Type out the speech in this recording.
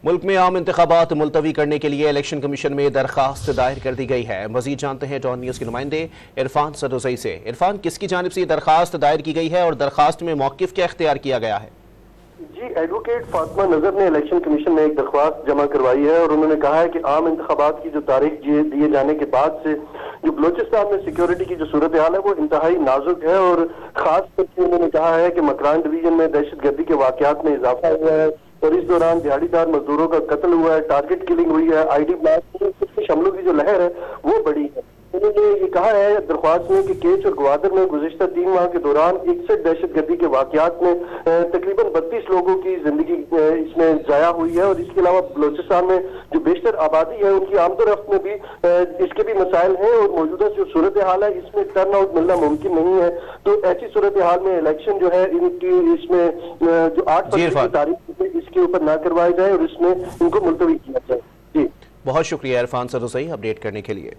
मुल्क में आम इंतखाबात मुलतवी करने के लिए इलेक्शन कमीशन में दरख्वास्त दायर कर दी गई है। मजीद जानते हैं डॉन न्यूज़ के नुमाइंदे इरफान सदोज़ई से। इरफान, किसकी जानिब से दरख्वास्त दायर की गई है और दरख्वास्त में मौक़िफ़ क्या इख्तियार किया गया है? जी, एडवोकेट फातिमा नजर ने इलेक्शन कमीशन में एक दरख्वास्त जमा करवाई है और उन्होंने कहा है कि आम इंतखाबात की जो तारीख दिए जाने के बाद से जो बलोचिस्तान में सिक्योरिटी की जो सूरत हाल है वो इंतहाई नाजुक है और खास करके उन्होंने कहा है कि मकरान डिवीजन में दहशत गर्दी के वाकयात में इजाफा हुआ है और इस दौरान दिहाड़ीदार मजदूरों का कत्ल हुआ है, टारगेट किलिंग हुई है, आईडी ब्लास्ट, कुछ हमलों की जो लहर है वो बड़ी है। उन्होंने ये कहा है दरख्वास्त में कि केच और ग्वादर में गुज़िश्ता 3 माह के दौरान 61 दहशत गर्दी के वाकयात में तकरीबन 32 लोगों की जिंदगी इसमें जाया हुई है और इसके अलावा बलोचिस्तान में जो बेशतर आबादी है उनकी आमदोरफ्त में भी इसके भी मसाइल हैं और मौजूदा जो सूरत हाल है इसमें टर्न आउट मिलना मुमकिन नहीं है। तो ऐसी सूरत हाल में इलेक्शन जो है इनकी इसमें जो 8 फरवरी की तारीख इसके ऊपर ना करवाए जाए और इसमें इनको मुलतवी किया जाए। जी, बहुत शुक्रिया इरफान सदोज़ई अपडेट करने के लिए।